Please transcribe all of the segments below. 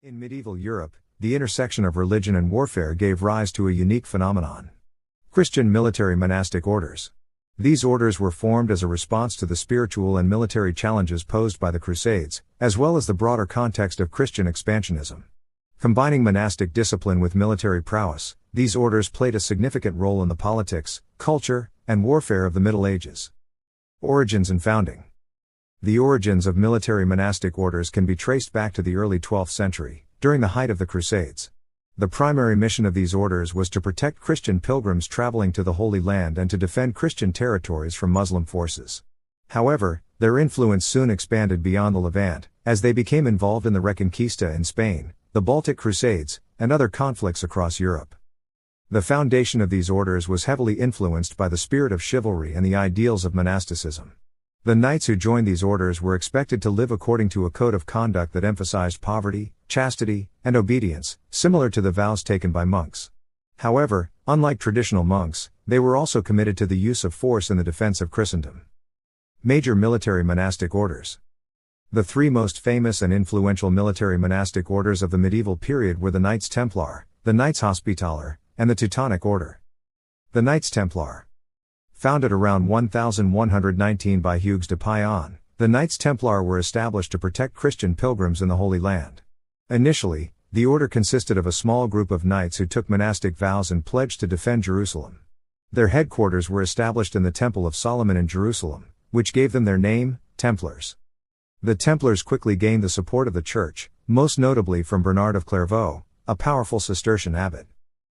In medieval Europe, the intersection of religion and warfare gave rise to a unique phenomenon: Christian military-monastic orders. These orders were formed as a response to the spiritual and military challenges posed by the Crusades, as well as the broader context of Christian expansionism. Combining monastic discipline with military prowess, these orders played a significant role in the politics, culture, and warfare of the Middle Ages. Origins and founding. The origins of military monastic orders can be traced back to the early 12th century, during the height of the Crusades. The primary mission of these orders was to protect Christian pilgrims traveling to the Holy Land and to defend Christian territories from Muslim forces. However, their influence soon expanded beyond the Levant, as they became involved in the Reconquista in Spain, the Baltic Crusades, and other conflicts across Europe. The foundation of these orders was heavily influenced by the spirit of chivalry and the ideals of monasticism. The knights who joined these orders were expected to live according to a code of conduct that emphasized poverty, chastity, and obedience, similar to the vows taken by monks. However, unlike traditional monks, they were also committed to the use of force in the defense of Christendom. Major military monastic orders. The three most famous and influential military monastic orders of the medieval period were the Knights Templar, the Knights Hospitaller, and the Teutonic Order. The Knights Templar. Founded around 1119 by Hugues de Payens, the Knights Templar were established to protect Christian pilgrims in the Holy Land. Initially, the order consisted of a small group of knights who took monastic vows and pledged to defend Jerusalem. Their headquarters were established in the Temple of Solomon in Jerusalem, which gave them their name, Templars. The Templars quickly gained the support of the Church, most notably from Bernard of Clairvaux, a powerful Cistercian abbot.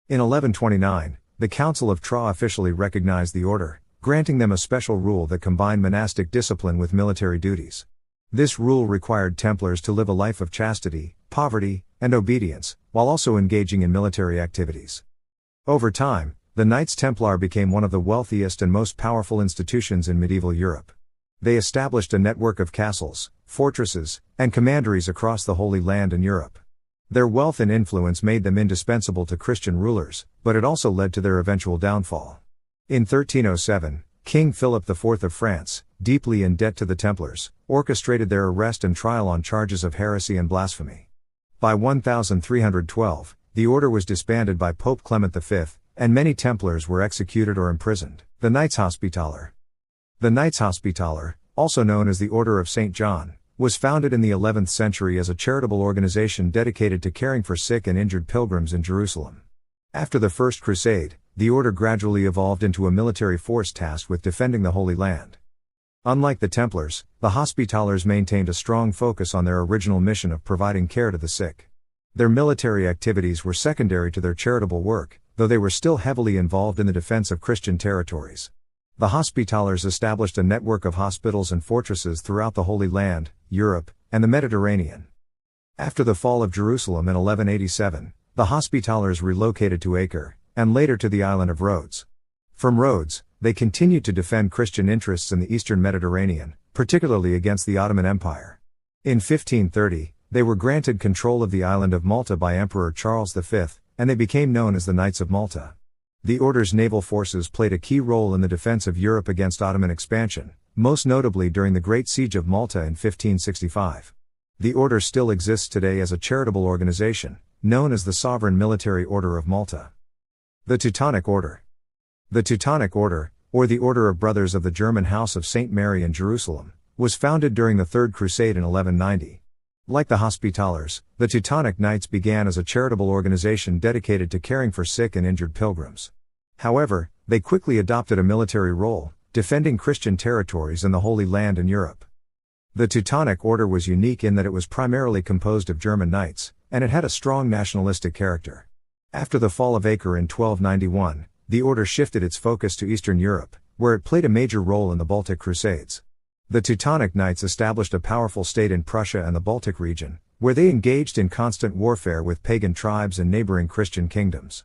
In 1129, the Council of Troyes officially recognized the order, granting them a special rule that combined monastic discipline with military duties. This rule required Templars to live a life of chastity, poverty, and obedience, while also engaging in military activities. Over time, the Knights Templar became one of the wealthiest and most powerful institutions in medieval Europe. They established a network of castles, fortresses, and commanderies across the Holy Land and Europe. Their wealth and influence made them indispensable to Christian rulers, but it also led to their eventual downfall. In 1307, King Philip IV of France, deeply in debt to the Templars, orchestrated their arrest and trial on charges of heresy and blasphemy. By 1312, the order was disbanded by Pope Clement V, and many Templars were executed or imprisoned. The Knights Hospitaller. The Knights Hospitaller, also known as the Order of St. John, was founded in the 11th century as a charitable organization dedicated to caring for sick and injured pilgrims in Jerusalem. After the First Crusade, the order gradually evolved into a military force tasked with defending the Holy Land. Unlike the Templars, the Hospitallers maintained a strong focus on their original mission of providing care to the sick. Their military activities were secondary to their charitable work, though they were still heavily involved in the defense of Christian territories. The Hospitallers established a network of hospitals and fortresses throughout the Holy Land, Europe, and the Mediterranean. After the fall of Jerusalem in 1187, the Hospitallers relocated to Acre, and later to the island of Rhodes. From Rhodes, they continued to defend Christian interests in the eastern Mediterranean, particularly against the Ottoman Empire. In 1530, they were granted control of the island of Malta by Emperor Charles V, and they became known as the Knights of Malta. The order's naval forces played a key role in the defense of Europe against Ottoman expansion, most notably during the Great Siege of Malta in 1565. The order still exists today as a charitable organization, known as the Sovereign Military Order of Malta. The Teutonic Order. The Teutonic Order, or the Order of Brothers of the German House of St. Mary in Jerusalem, was founded during the Third Crusade in 1190. Like the Hospitallers, the Teutonic Knights began as a charitable organization dedicated to caring for sick and injured pilgrims. However, they quickly adopted a military role, defending Christian territories in the Holy Land and Europe. The Teutonic Order was unique in that it was primarily composed of German knights, and it had a strong nationalistic character. After the fall of Acre in 1291, the order shifted its focus to Eastern Europe, where it played a major role in the Baltic Crusades. The Teutonic Knights established a powerful state in Prussia and the Baltic region, where they engaged in constant warfare with pagan tribes and neighboring Christian kingdoms.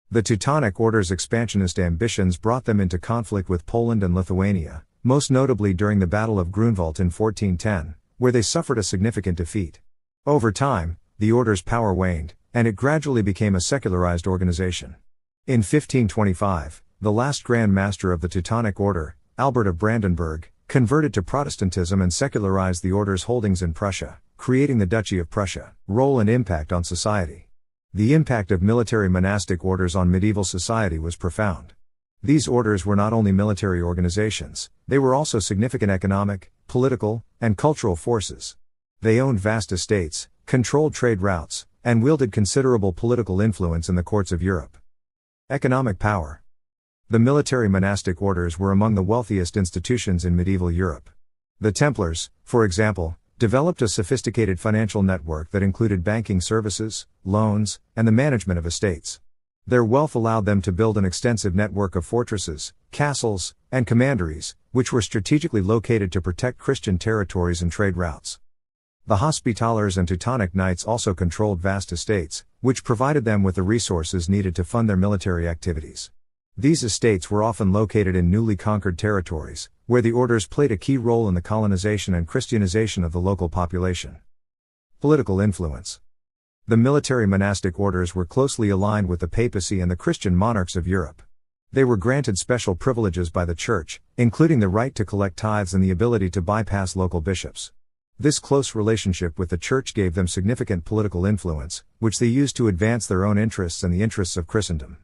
The Teutonic Order's expansionist ambitions brought them into conflict with Poland and Lithuania, most notably during the Battle of Grunwald in 1410, where they suffered a significant defeat. Over time, the order's power waned, and it gradually became a secularized organization. In 1525, the last Grand Master of the Teutonic Order, Albert of Brandenburg, converted to Protestantism and secularized the order's holdings in Prussia, creating the Duchy of Prussia. Role and impact on society. The impact of military monastic orders on medieval society was profound. These orders were not only military organizations, they were also significant economic, political, and cultural forces. They owned vast estates, controlled trade routes, and wielded considerable political influence in the courts of Europe. Economic power. The military monastic orders were among the wealthiest institutions in medieval Europe. The Templars, for example, developed a sophisticated financial network that included banking services, loans, and the management of estates. Their wealth allowed them to build an extensive network of fortresses, castles, and commanderies, which were strategically located to protect Christian territories and trade routes. The Hospitallers and Teutonic Knights also controlled vast estates, which provided them with the resources needed to fund their military activities. These estates were often located in newly conquered territories, where the orders played a key role in the colonization and Christianization of the local population. Political influence. The military monastic orders were closely aligned with the papacy and the Christian monarchs of Europe. They were granted special privileges by the Church, including the right to collect tithes and the ability to bypass local bishops. This close relationship with the Church gave them significant political influence, which they used to advance their own interests and the interests of Christendom.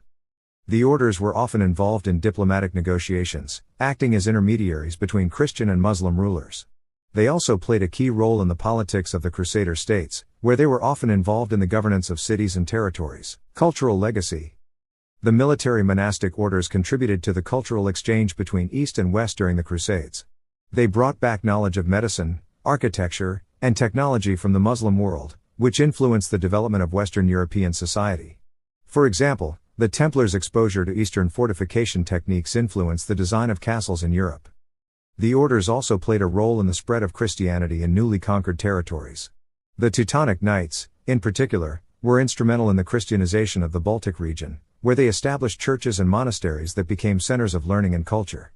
The orders were often involved in diplomatic negotiations, acting as intermediaries between Christian and Muslim rulers. They also played a key role in the politics of the Crusader states, where they were often involved in the governance of cities and territories. Cultural legacy. The military monastic orders contributed to the cultural exchange between East and West during the Crusades. They brought back knowledge of medicine, architecture, and technology from the Muslim world, which influenced the development of Western European society. For example, the Templars' exposure to Eastern fortification techniques influenced the design of castles in Europe. The orders also played a role in the spread of Christianity in newly conquered territories. The Teutonic Knights, in particular, were instrumental in the Christianization of the Baltic region, where they established churches and monasteries that became centers of learning and culture.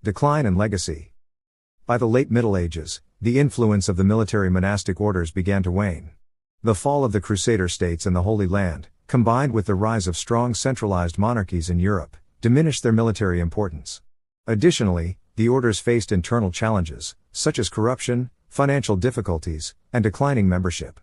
Decline and legacy. By the late Middle Ages, the influence of the military monastic orders began to wane. The fall of the Crusader states and the Holy Land, combined with the rise of strong centralized monarchies in Europe, diminished their military importance. Additionally, the orders faced internal challenges, such as corruption, financial difficulties, and declining membership.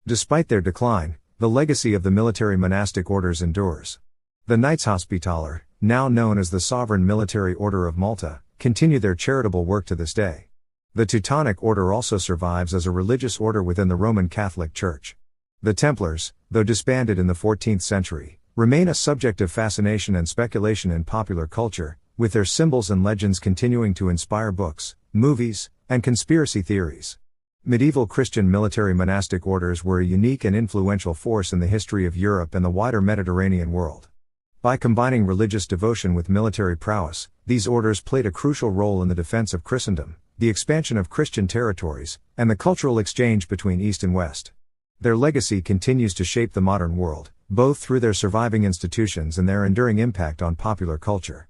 Despite their decline, the legacy of the military monastic orders endures. The Knights Hospitaller, now known as the Sovereign Military Order of Malta, continue their charitable work to this day. The Teutonic Order also survives as a religious order within the Roman Catholic Church. The Templars, though disbanded in the 14th century, remain a subject of fascination and speculation in popular culture, with their symbols and legends continuing to inspire books, movies, and conspiracy theories. Medieval Christian military monastic orders were a unique and influential force in the history of Europe and the wider Mediterranean world. By combining religious devotion with military prowess, these orders played a crucial role in the defense of Christendom, the expansion of Christian territories, and the cultural exchange between East and West. Their legacy continues to shape the modern world, both through their surviving institutions and their enduring impact on popular culture.